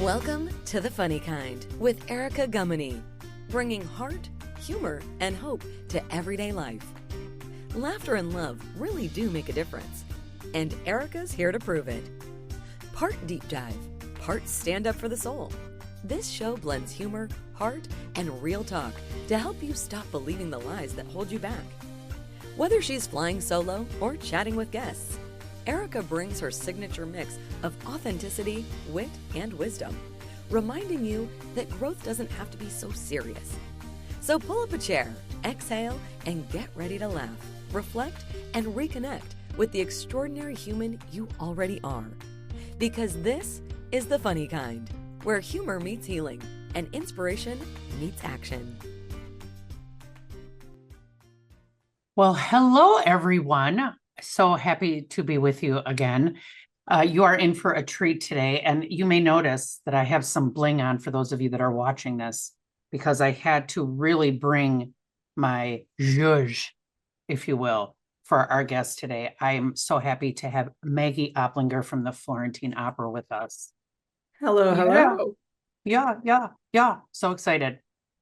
Welcome to The Funny Kind with Erica Gummany, bringing heart, humor, and hope to everyday life. Laughter and love really do make a difference, and Erica's here to prove it. Part deep dive, part stand up for the soul. This show blends humor, heart, and real talk to help you stop believing the lies that hold you back. Whether she's flying solo or chatting with guests, Erica brings her signature mix of authenticity, wit, and wisdom, reminding you that growth doesn't have to be so serious. So pull up a chair, exhale, and get ready to laugh, reflect, and reconnect with the extraordinary human you already are. Because this is The Funny Kind, where humor meets healing and inspiration meets action. Well, hello, everyone. So happy to be with you again. You are in for a treat today, and you may notice that I have some bling on for those of you that are watching this, because I had to really bring my zhuzh, if you will, for our guest today. I'm so happy to have Maggey Oplinger from the Florentine Opera with us. Hello, hello. Yeah. So excited.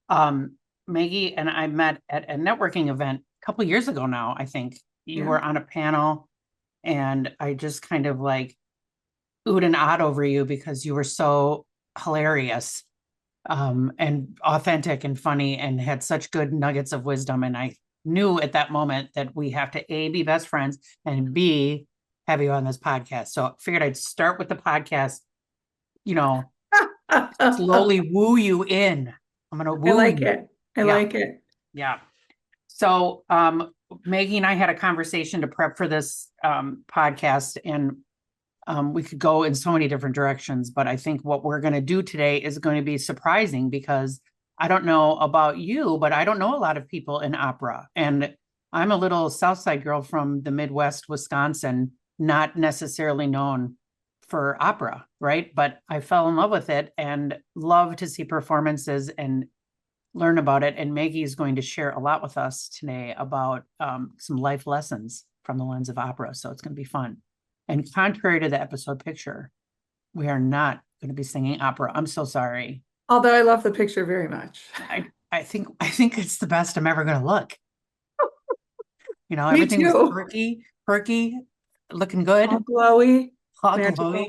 Maggey and I met at a networking event a couple years ago now, I think. You were on a panel, and I just kind of like oohed and ahed over you because you were so hilarious, and authentic and funny and had such good nuggets of wisdom. And I knew at that moment that we have to A, be best friends, and B, have you on this podcast. So I figured I'd start with the podcast, slowly woo you in. I'm going to woo you. I like it. Yeah. So, Maggey and I had a conversation to prep for this podcast, and we could go in so many different directions, but I think what we're going to do today is going to be surprising, because I don't know about you, but I don't know a lot of people in opera. And I'm a little Southside girl from the Midwest, Wisconsin, not necessarily known for opera, right? But I fell in love with it and love to see performances and learn about it. And Maggey is going to share a lot with us today about some life lessons from the lens of opera. So it's going to be fun. And contrary to the episode picture, we are not going to be singing opera. I'm so sorry. Although I love the picture very much. I think it's the best I'm ever going to look. Me Everything too. was perky, looking good. All glowy. All glowy.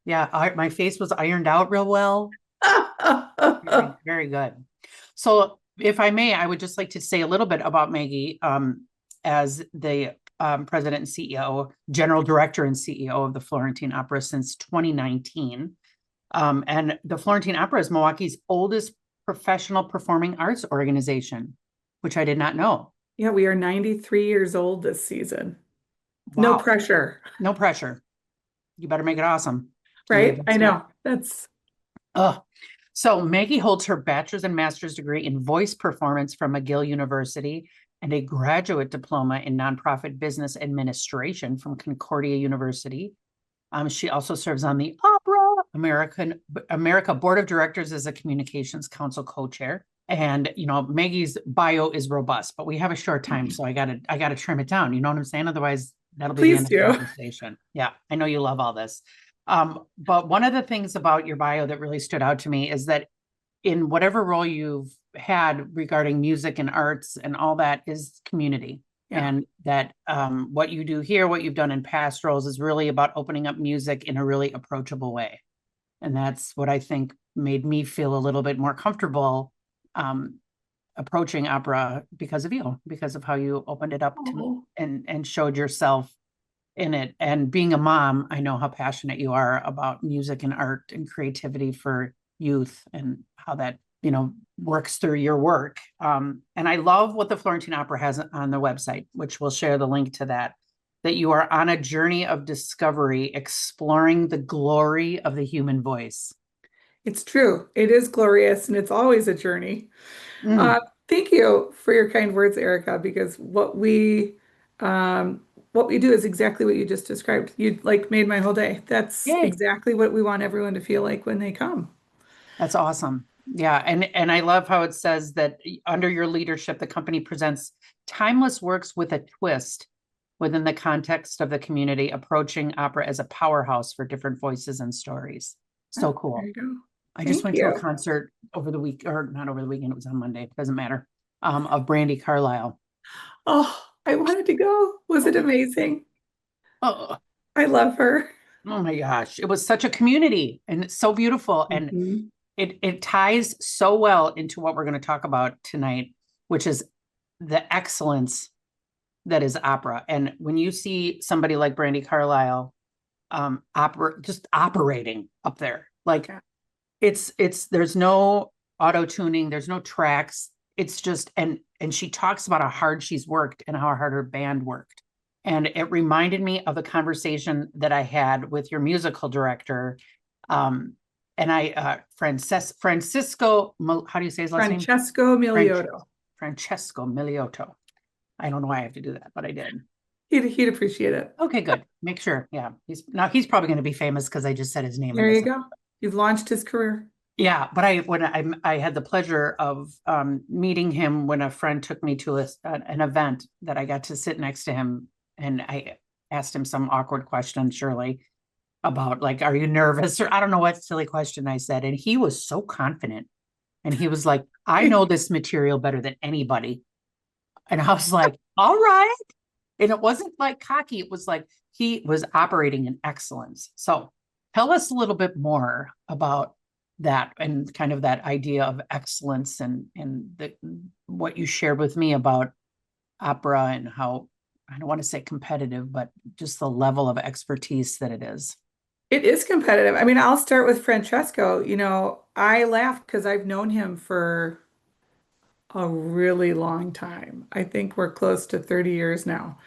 Yeah, my face was ironed out real well. Very, very good. So if I may, I would just like to say a little bit about Maggey as the president and CEO, general director and CEO of the Florentine Opera since 2019. And the Florentine Opera is Milwaukee's oldest professional performing arts organization, which I did not know. Yeah, we are 93 years old this season. Wow. No pressure. No pressure. You better make it awesome. Right? I know. That's... So Maggey holds her bachelor's and master's degree in voice performance from McGill University and a graduate diploma in nonprofit business administration from Concordia University. She also serves on the Opera America Board of Directors as a Communications Council co-chair. And Maggey's bio is robust, but we have a short time, so I gotta trim it down. You know what I'm saying? Otherwise, that'll be the end of the conversation. Yeah, I know you love all this. But one of the things about your bio that really stood out to me is that in whatever role you've had regarding music and arts and all that is community. Yeah. And that what you do here, what you've done in past roles is really about opening up music in a really approachable way. And that's what I think made me feel a little bit more comfortable approaching opera because of you, because of how you opened it up to me and showed yourself in it. And being a mom, I know how passionate you are about music and art and creativity for youth and how that, works through your work. And I love what the Florentine Opera has on the website, which we'll share the link to that you are on a journey of discovery, exploring the glory of the human voice. It's true. It is glorious, and it's always a journey. Thank you for your kind words, Erica, because what we do is exactly what you just described. You made my whole day. That's exactly what we want everyone to feel like when they come. That's awesome. Yeah. And I love how it says that under your leadership, the company presents timeless works with a twist within the context of the community, approaching opera as a powerhouse for different voices and stories. So cool. There you go. I just Thank went to a you. concert over the week, or not over the weekend, it was on Monday, doesn't matter, of Brandy Carlisle. Oh, I wanted to go. Was it amazing? Oh, I love her. oh my gosh. It was such a community and it's so beautiful. And Mhm. it ties so well into what we're going to talk about tonight, which is the excellence that is opera. And when you see somebody like Brandy Carlisle, just operating up there, like Yeah. it's there's no auto tuning, there's no tracks. It's just and she talks about how hard she's worked and how hard her band worked. And it reminded me of the conversation that I had with your musical director. Um, and Francisco, how do you say his last name? Francesco French, Miliotto. Francesco Miliotto. I don't know why I have to do that, but I did. He'd appreciate it. Okay, good. Make sure. Yeah. He's probably going to be famous because I just said his name in There you this. go. You've launched his career. Yeah, but I had the pleasure of meeting him when a friend took me to an event that I got to sit next to him, and I asked him some awkward question, surely, about like, are you nervous? Or I don't know what silly question I said. And he was so confident. And he was like, I know this material better than anybody. And I was like, all right. And it wasn't like cocky. It was like he was operating in excellence. So tell us a little bit more about that and kind of that idea of excellence and what you shared with me about opera and how, I don't want to say competitive, but just the level of expertise that it is. It is competitive. I mean, I'll start with Francesco. I laugh because I've known him for a really long time. I think we're close to 30 years now.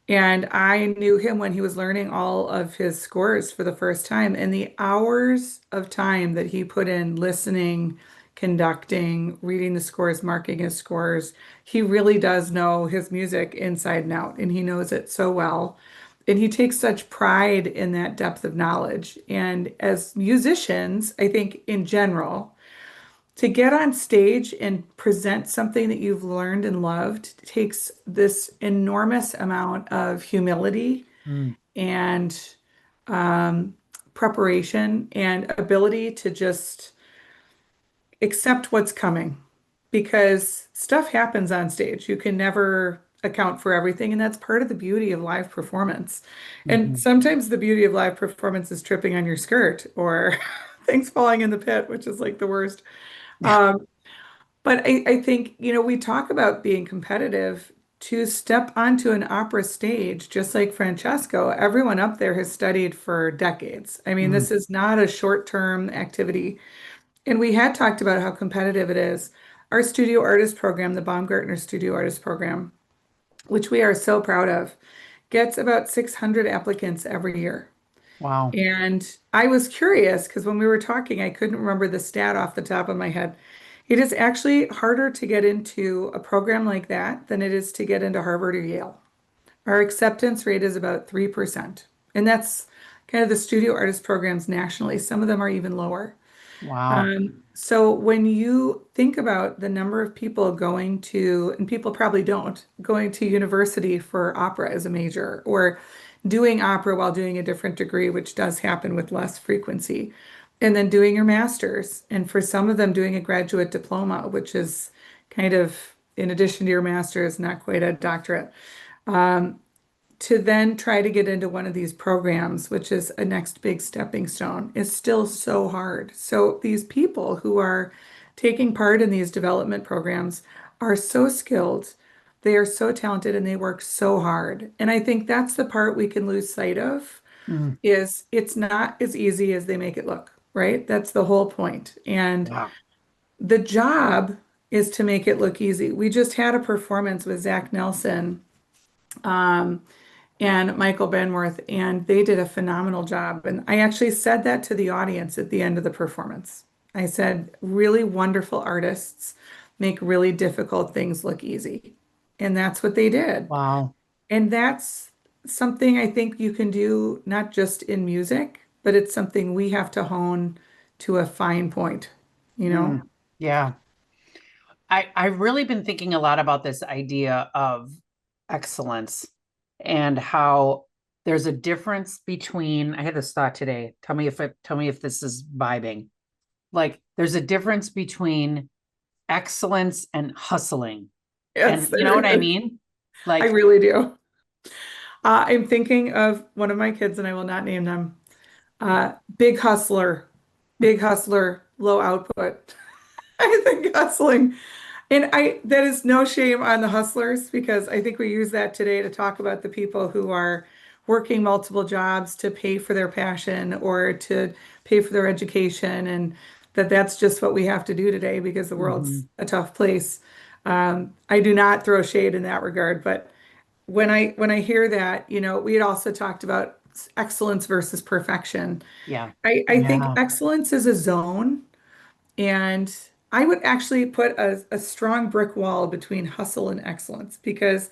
And I knew him when he was learning all of his scores for the first time. And the hours of time that he put in listening, conducting, reading the scores, marking his scores, he really does know his music inside and out, and he knows it so well. And he takes such pride in that depth of knowledge. And as musicians, I think in general, to get on stage and present something that you've learned and loved takes this enormous amount of humility Mm, and um, preparation and ability to just accept what's coming because stuff happens on stage. You can never account for everything, and that's part of the beauty of live performance. And mhm. sometimes the beauty of live performance is tripping on your skirt or things falling in the pit, which is like the worst. Um, But I think, we talk about being competitive to step onto an opera stage, just like Francesco. Everyone up there has studied for decades. I mean, Mm, this is not a short-term activity. And we had talked about how competitive it is. Our studio artist program, the Baumgartner Studio Artist Program, which we are so proud of, gets about 600 applicants every year. wow. And I was curious because when we were talking, I couldn't remember the stat off the top of my head. It is actually harder to get into a program like that than it is to get into Harvard or Yale. Our acceptance rate is about 3%. And that's kind of the studio artist programs nationally. Some of them are even lower. Wow. So when you think about the number of people going to, and people probably don't, going to university for opera as a major or doing opera while doing a different degree, which does happen with less frequency, and then doing your master's, and for some of them doing a graduate diploma, which is kind of in addition to your master's, not quite a doctorate to then try to get into one of these programs, which is a next big stepping stone, is still so hard. So these people who are taking part in these development programs are so skilled, they are so talented, and they work so hard. And I think that's the part we can lose sight of Mm, is it's not as easy as they make it look, right? That's the whole point. And yeah. the job is to make it look easy. We just had a performance with Zach Nelson and Michael Benworth, and they did a phenomenal job. And I actually said that to the audience at the end of the performance. I said, really wonderful artists make really difficult things look easy. And that's what they did. Wow. And that's something I think you can do not just in music, but it's something we have to hone to a fine point, you know? Mm, yeah. I've really been thinking a lot about this idea of excellence and how there's a difference between, I had this thought today. Tell me if this is vibing. Like there's a difference between excellence and hustling. Yes, And you know there what I is. mean? I Like, really do. I'm thinking of one of my kids, and I will not name them. Big hustler, big hustler, low output. I think hustling. And I that is no shame on the hustlers because I think we use that today to talk about the people who are working multiple jobs to pay for their passion or to pay for their education, and that's just what we have to do today because the world's mhm, a tough place. I do not throw shade in that regard, but when I hear that, we had also talked about excellence versus perfection. yeah, I think yeah, excellence is a zone. And I would actually put a strong brick wall between hustle and excellence because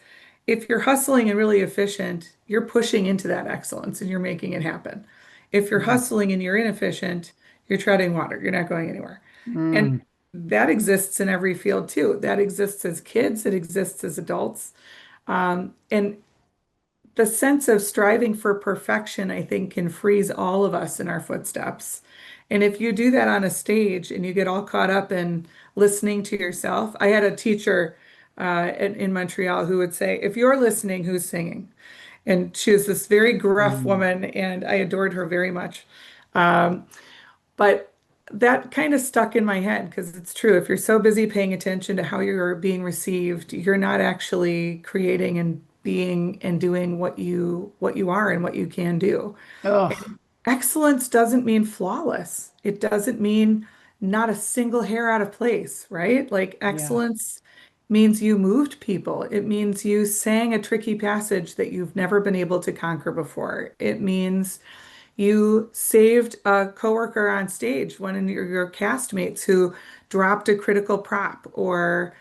if you're hustling and really efficient, you're pushing into that excellence and you're making it happen. If you're yeah. hustling and you're inefficient, you're treading water. You're not going anywhere. And Mm, that exists in every field too. That exists as kids, it exists as adults. And the sense of striving for perfection, I think, can freeze all of us in our footsteps. And if you do that on a stage and you get all caught up in listening to yourself, I had a teacher in Montreal who would say, if you're listening, who's singing? And she was this very gruff mm. woman, and I adored her very much. But that kind of stuck in my head because it's true. If you're so busy paying attention to how you're being received, you're not actually creating and being and doing what you are and what you can do. Oh, Excellence doesn't mean flawless. It doesn't mean not a single hair out of place, right? Like yeah. excellence means you moved people. It means you sang a tricky passage that you've never been able to conquer before. It means you saved a coworker on stage, one of your castmates who dropped a critical prop or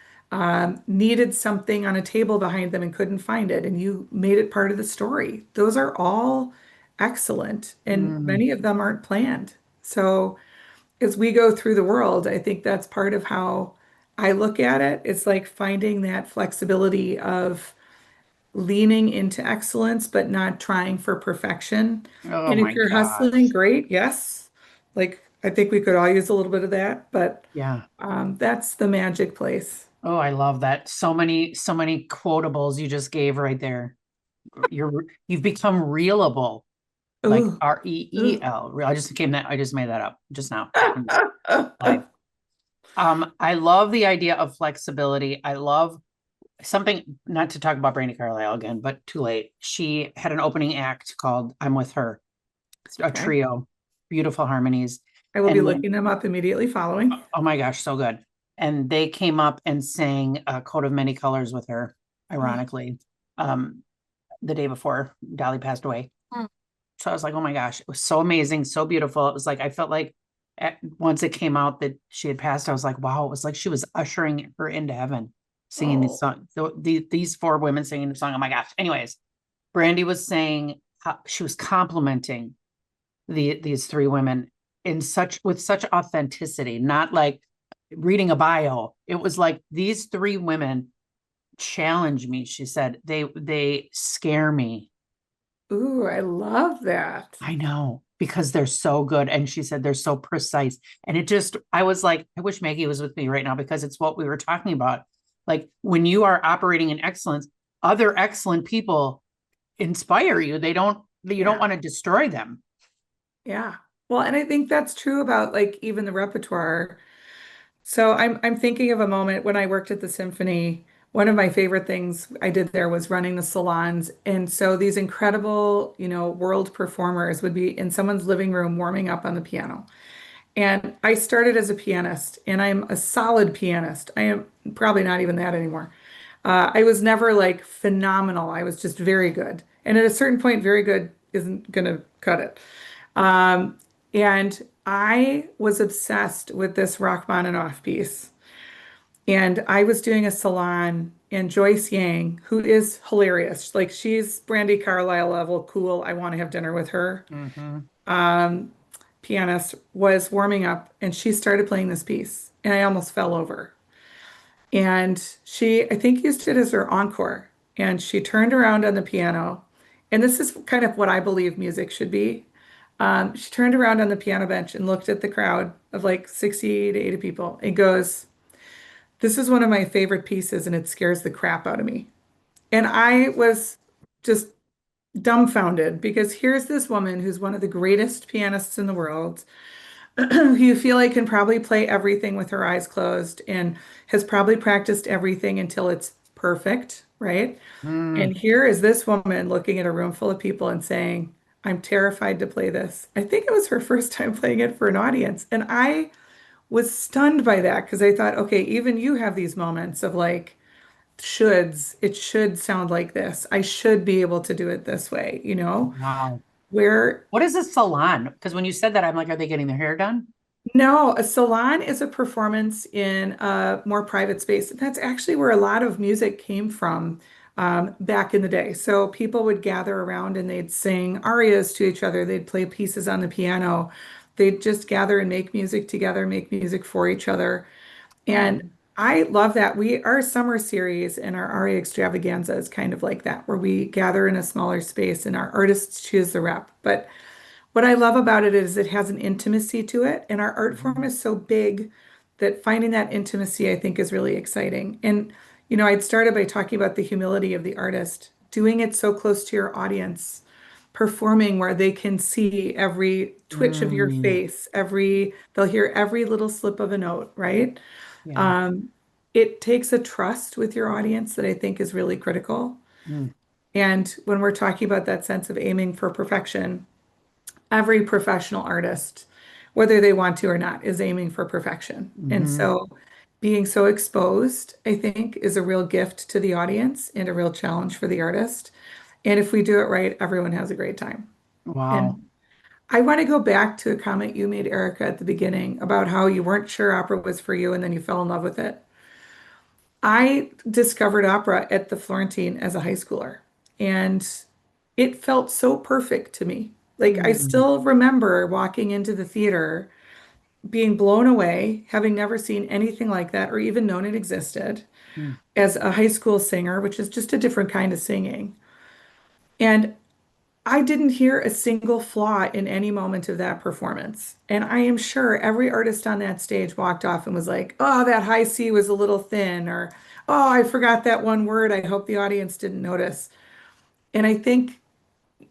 needed something on a table behind them and couldn't find it, and you made it part of the story. Those are all excellent, and Mm. many of them aren't planned. So as we go through the world, I think that's part of how I look at it. It's like finding that flexibility of leaning into excellence, but not trying for perfection. Oh And if my you're hustling, gosh. great, yes. Like I think we could all use a little bit of that, but Yeah. that's the magic place. Oh, I love that. So many quotables you just gave right there. You've become reelable, like Ooh, ooh. REEL. I just made that up just now. Happened live. I love the idea of flexibility. I love something, not to talk about Brandy Carlisle again, but too late. She had an opening act called I'm With Her. It's a Okay. trio, beautiful harmonies. I will be And then, looking them up immediately following. oh my gosh, so good. And they came up and sang a Coat of Many Colors with her, Oh, ironically, um, the day before Dolly passed away. So I was like, oh my gosh, it was so amazing, so beautiful. It was like, I felt like once it came out that she had passed, I was like, wow, it was like she was ushering her into heaven, singing this oh, song. These four women singing the song. Oh my gosh. Anyways, Brandy was saying how she was complimenting these three women with such authenticity, not like reading a bio. It was like these three women challenge me. She said, they scare me. ooh, I love that. I know because they're so good. And she said they're so precise. And I was like, I wish Maggie was with me right now because it's what we were talking about. Like when you are operating in excellence, other excellent people inspire you. You don't Yeah. want to destroy them. Yeah. Well, and I think that's true about like even the repertoire. So I'm thinking of a moment when I worked at the symphony. One of my favorite things I did there was running the salons. And so these incredible, world performers would be in someone's living room warming up on the piano. And I started as a pianist, and I'm a solid pianist. I am probably not even that anymore. I was never like phenomenal. I was just very good. And at a certain point, very good isn't going to cut it. Um, and I was obsessed with this Rachmaninoff piece. And I was doing a salon, and Joyce Yang, who is hilarious, like she's Brandy Carlisle level cool. I want to have dinner with her. Mm-hmm. Um, Pianist was warming up, and she started playing this piece, and I almost fell over. And she, I think, used it as her encore. And she turned around on the piano. And this is kind of what I believe music should be. She turned around on the piano bench and looked at the crowd of like 60 to 80 people and goes, "This is one of my favorite pieces and it scares the crap out of me." And I was just dumbfounded because here's this woman who's one of the greatest pianists in the world, who you feel like can probably play everything with her eyes closed and has probably practiced everything until it's perfect, right? Mm, And here is this woman looking at a room full of people and saying, "I'm terrified to play this." I think it was her first time playing it for an audience. And I was stunned by that because I thought, okay, even you have these moments of like, shoulds, it should sound like this. I should be able to do it this way, wow. where What is a salon? Because when you said that, I'm like, are they getting their hair done? no, a salon is a performance in a more private space. That's actually where a lot of music came from back in the day. So people would gather around and they'd sing arias to each other. They'd play pieces on the piano. They'd just gather and make music together, make music for each other. And Oh, I love that. Our summer series and our aria extravaganza is kind of like that, where we gather in a smaller space and our artists choose the rep. But what I love about it is it has an intimacy to it, and our art form mhm, is so big that finding that intimacy, I think, is really exciting. And, I'd started by talking about the humility of the artist, doing it so close to your audience, performing where they can see every twitch of your mm, face, they'll hear every little slip of a note, right? yeah. Um, it takes a trust with your audience that I think is really critical. Mm, And when we're talking about that sense of aiming for perfection, every professional artist, whether they want to or not, is aiming for perfection. And hmm. so being so exposed, I think, is a real gift to the audience and a real challenge for the artist. And if we do it right, everyone has a great time. Wow. And I want to go back to a comment you made, Erica, at the beginning about how you weren't sure opera was for you and then you fell in love with it. I discovered opera at the Florentine as a high schooler, and it felt so perfect to me. Like I Mm, still remember walking into the theater, being blown away, having never seen anything like that or even known it existed mm. as a high school singer, which is just a different kind of singing. And I didn't hear a single flaw in any moment of that performance. And I am sure every artist on that stage walked off and was like, "Oh, that high C was a little thin," or "Oh, I forgot that one word. I hope the audience didn't notice." And I think,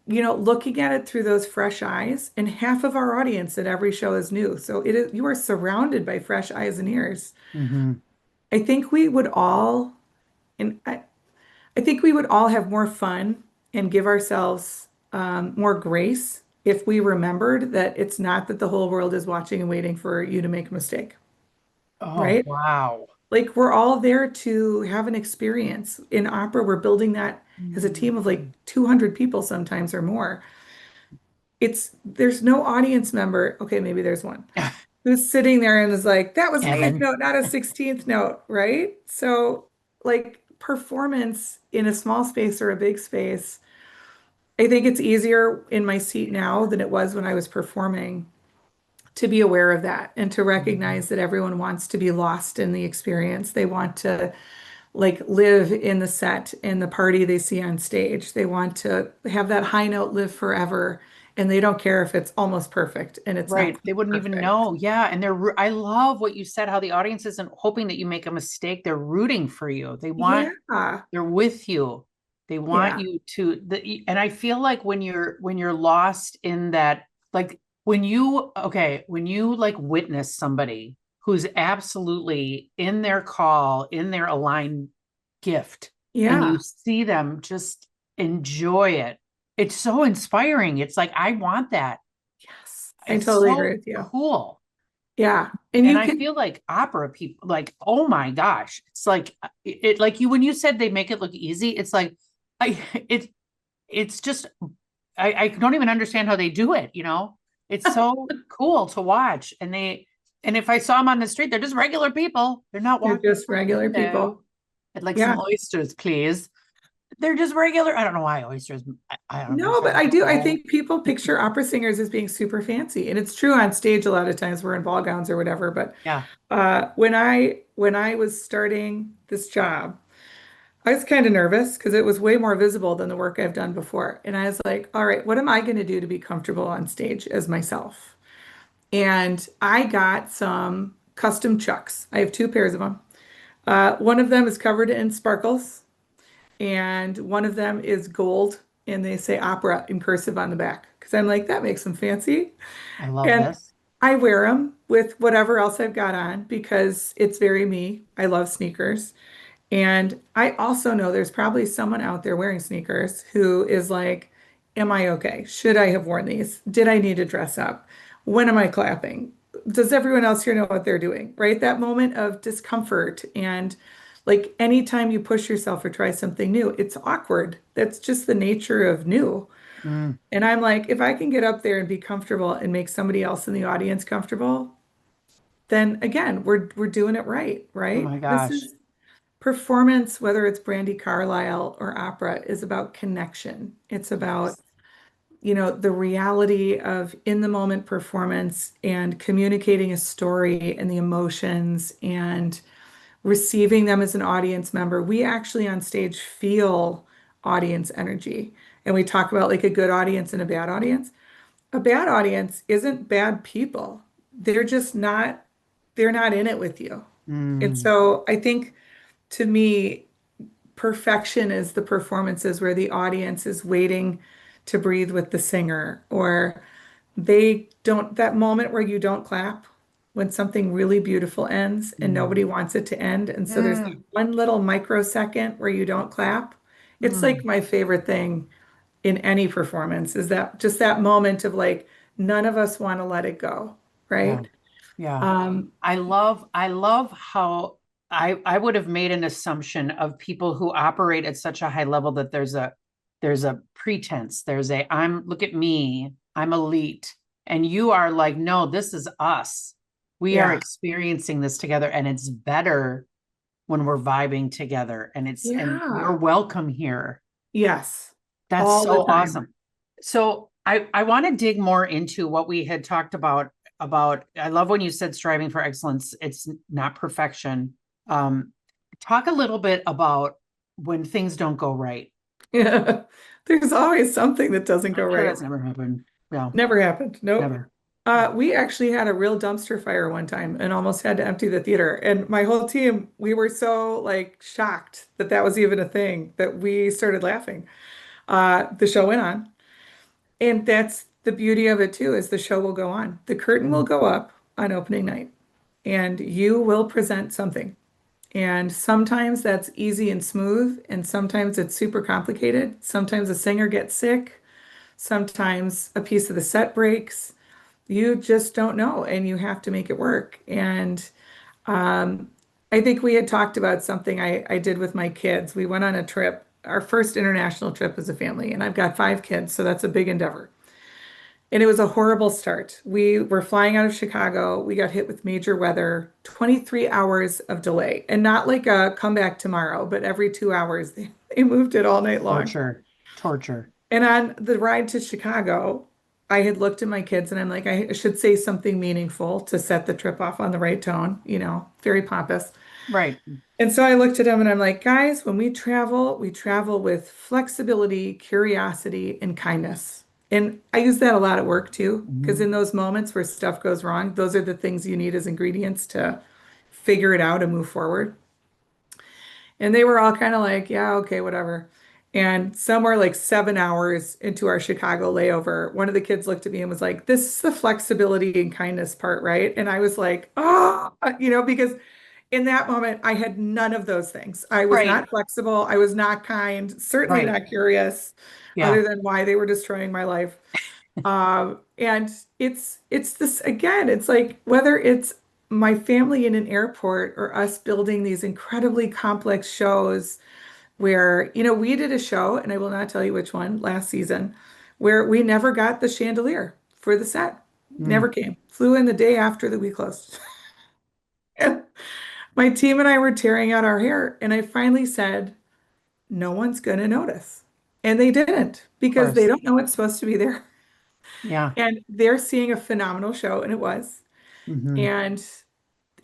looking at it through those fresh eyes, and half of our audience at every show is new. So you are surrounded by fresh eyes and ears. Hmm. I think we would all, and I think we would all have more fun and give ourselves more grace if we remembered that it's not that the whole world is watching and waiting for you to make a mistake, Oh, right? wow. Like we're all there to have an experience. In opera, we're building that as a team of like Mm. 200 people sometimes or more. There's no audience member. Okay, maybe there's one who's sitting there and is like, "That was an eighth Kevin. note, not a 16th note," right? So, like performance in a small space or a big space, I think it's easier in my seat now than it was when I was performing to be aware of that and to Mhm. recognize that everyone wants to be lost in the experience. They want to like live in the set and the party they see on stage. They want to have that high note live forever, and they don't care if it's almost perfect and it's not Right. They quite wouldn't even perfect. know. Yeah. And I love what you said, how the audience isn't hoping that you make a mistake. They're rooting for you. Yeah, They're with you. They want yeah, you and I feel like when you're lost in that, like when you like witness somebody who's absolutely in their call, in their aligned gift, and you yeah. see them just enjoy it. It's so inspiring. It's like, I want that. Yes, I It's totally agree so with you. cool. Yeah, and And you I can, feel like opera people, like, oh my gosh, it's like like you when you said they make it look easy, it's like I it it's just I don't even understand how they do it, you know? It's so cool to watch. And if I saw them on the street, they're just regular people. They're not they're walking just like, regular people. hello. I'd like some Yeah. oysters, please. They're just regular. I don't know why oysters. I don't know. No, Maybe but I'm I do. I old. think people picture opera singers as being super fancy, and it's true on stage a lot of times we're in ball gowns or whatever. But Yeah. when I was starting this job, I was kind of nervous because it was way more visible than the work I've done before. And I was like, all right, what am I going to do to be comfortable on stage as myself? And I got some custom chucks. I have two pairs of them. One of them is covered in sparkles, and one of them is gold, and they say opera in cursive on the back because I'm like, that makes them fancy. I love And this. I wear them with whatever else I've got on because it's very me. I love sneakers. And I also know there's probably someone out there wearing sneakers who is like, am I okay? Should I have worn these? Did I need to dress up? When am I clapping? Does everyone else here know what they're doing? Right? That moment of discomfort and like anytime you push yourself or try something new, it's awkward. That's just the nature of new. Mm. And I'm like, if I can get up there and be comfortable and make somebody else in the audience comfortable, then again, we're doing it right, Oh right? my This gosh. is performance, whether it's Brandy Carlisle or opera, is about connection. It's about, Yes. the reality of in the moment performance and communicating a story and the emotions and receiving them as an audience member. We actually on stage feel audience energy. And we talk about like a good audience and a bad audience. A bad audience isn't bad people. They're just not, they're not in it with you. And Mm. so I think to me, perfection is the performances where the audience is waiting to breathe with the singer, or they don't, that moment where you don't clap when something really beautiful ends and nobody Mm. wants it to end. And so there's that Mm. one little microsecond where you don't clap. It's like Mm. my favorite thing in any performance is that just that moment of like, none of us want to let it go, Yeah. right? Yeah. Um, I love how I would have made an assumption of people who operate at such a high level that there's a pretense. There's a I'm look at me, I'm elite. And you are like, no, this is us. We are yeah, experiencing this together, and it's better when we're vibing together, and you're yeah, welcome here. yes, That's all the so time. awesome. So I want to dig more into what we had talked about. I love when you said striving for excellence. It's not perfection. Um, Talk a little bit about when things don't go right. Yeah, there's always something that doesn't go I'm sure right. that's never happened. Yeah, Never happened. Nope. never. Yeah. We actually had a real dumpster fire one time and almost had to empty the theater. And my whole team, we were so like shocked that that was even a thing that we started laughing. The show went on. And that's the beauty of it too, is the show will go on. The curtain will Mm. go up on opening night and you will present something. And sometimes that's easy and smooth, and sometimes it's super complicated. Sometimes a singer gets sick, sometimes a piece of the set breaks. You just don't know, and you have to make it work. And um, I think we had talked about something I did with my kids. We went on a trip, our first international trip as a family, and I've got five kids, so that's a big endeavor. And it was a horrible start. We were flying out of Chicago. We got hit with major weather, 23 hours of delay, and not like a come back tomorrow, but every 2 hours. They moved it all night long. Torture, torture. And on the ride to Chicago, I had looked at my kids and I'm like, I should say something meaningful to set the trip off on the right tone, very pompous. Right. And so I looked at them and I'm like, guys, when we travel with flexibility, curiosity, and kindness. And I use that a lot at work too, because Mhm. in those moments where stuff goes wrong, those are the things you need as ingredients to figure it out and move forward. And they were all kind of like, yeah, okay, whatever. And somewhere like 7 hours into our Chicago layover, one of the kids looked at me and was like, this is the flexibility and kindness part, right? And I was like, oh, because in that moment, I had none of those things. I was Right. not flexible. I was not kind, certainly Right. not curious, Yeah. other than why they were destroying my life. And it's this again, it's like whether it's my family in an airport or us building these incredibly complex shows where, we did a show, and I will not tell you which one last season, where we never got the chandelier for the set. Never Mm. came. Flew in the day after the we closed. And my team and I were tearing out our hair, and I finally said, no one's going to notice. And they didn't Of because they course. don't know it's supposed to be there. Yeah. And they're seeing a phenomenal show, and it was. Hmm. And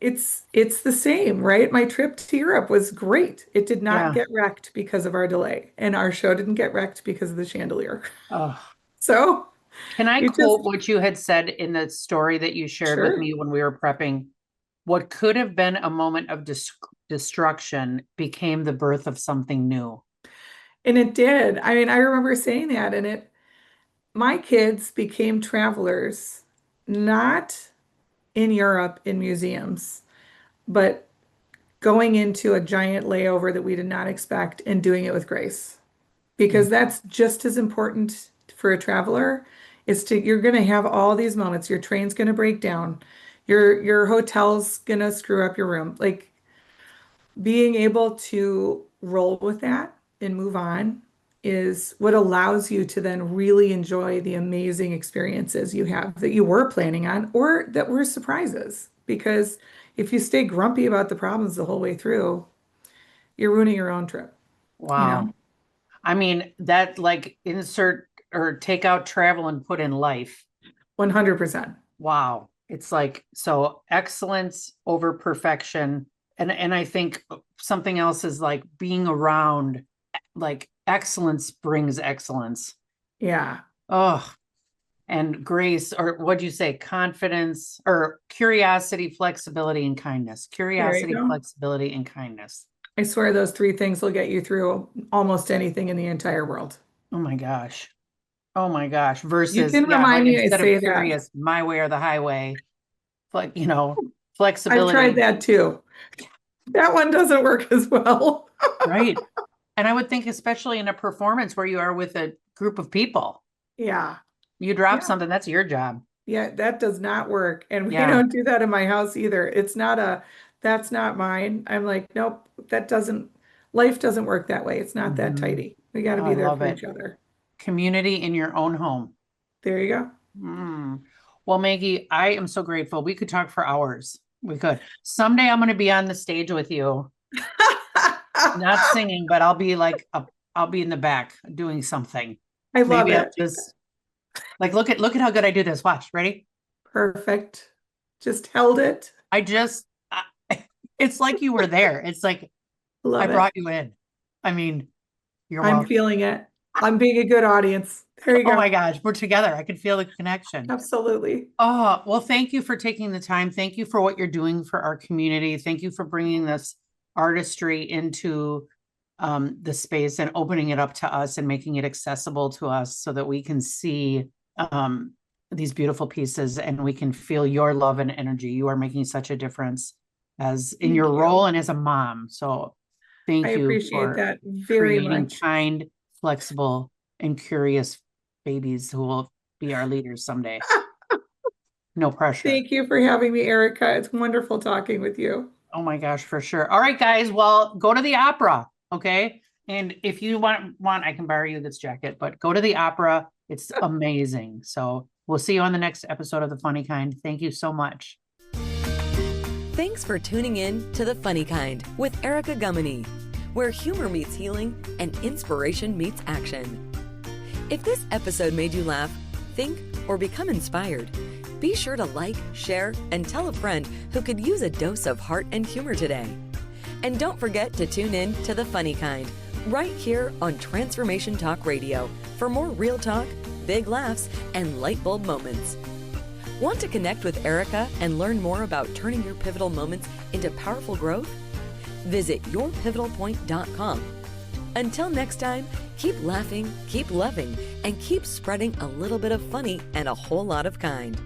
it's the same, right? My trip to Europe was great. It did not Yeah. get wrecked because of our delay, and our show didn't get wrecked because of the chandelier. Oh, So can I it just quote what you had said in the story that you shared with sure. me when we were prepping? What could have been a moment of destruction became the birth of something new. And it did. I mean, I remember saying that, and it my kids became travelers, not in Europe in museums, but going into a giant layover that we did not expect and doing it with grace. Mm. Because that's just as important for a traveler is to you're going to have all these moments. Your train's going to break down. Your hotel's going to screw up your room. Like being able to roll with that and move on is what allows you to then really enjoy the amazing experiences you have that you were planning on or that were surprises. Because if you stay grumpy about the problems the whole way through, you're ruining your own trip, you Wow. know? I mean, that like insert or take out travel and put in life. 100%. Wow. It's like so excellence over perfection. And I think something else is like being around like excellence brings excellence. Yeah. Oh, and grace, or what'd you say? Confidence or curiosity, flexibility, and kindness. There you Curiosity, go. flexibility, and kindness. I swear those three things will get you through almost anything in the entire world. Oh my gosh. Oh my gosh. You Versus, can yeah, remind like me I instead of say that. curious, my way or the highway, like, I've tried flexibility, that too. That one doesn't work as well. right? And I would think, especially in a performance where you are with a group of people, Yeah. you drop Yeah. something, that's your job. Yeah, that does not work. And we Yeah. don't do that in my house either. It's not a, that's not mine. I'm like, nope, that doesn't, life doesn't work that way. It's not that Mhm. tidy. We got to Oh, I be there love for it. each other. Community in your own home. There you go. Mm. Well, Maggie, I am so grateful. We could talk for hours. We could. Someday I'm going to be on the stage with you, not singing, but I'll be like, I'll be in the back doing something. I love Maybe I'll it. just like, look at how good I do this. Watch, ready? Perfect. Just held it. I just, I, it's like you were there. It's like I Love it. brought you in. I mean, you're I'm welcome. feeling it. I'm being a good audience. There you Oh my go. gosh, we're together. I can feel the connection. Absolutely. Oh, well, thank you for taking the time. Thank you for what you're doing for our community. Thank you for bringing this artistry into the space and opening it up to us and making it accessible to us so that we can see these beautiful pieces and we can feel your love and energy. You are making such a difference as in Thank your you. role and as a mom. So I thank you appreciate for that very creating much. kind, flexible, and curious babies who will be our leaders someday. No pressure. Thank you for having me, Erica. It's wonderful talking with you. Oh my gosh, for sure. All right, guys. Well, go to the opera, okay? And if you want, I can borrow you this jacket, but go to the opera. It's amazing. So we'll see you on the next episode of The Funny Kind. Thank you so much. Thanks for tuning in to The Funny Kind with Erica Gumany, where humor meets healing and inspiration meets action. If this episode made you laugh, think, or become inspired, be sure to like, share, and tell a friend who could use a dose of heart and humor today. And don't forget to tune in to The Funny Kind, right here on Transformation Talk Radio for more real talk, big laughs, and light bulb moments. Want to connect with Erica and learn more about turning your pivotal moments into powerful growth? Visit yourpivotalpoint.com. Until next time, keep laughing, keep loving, and keep spreading a little bit of funny and a whole lot of kind.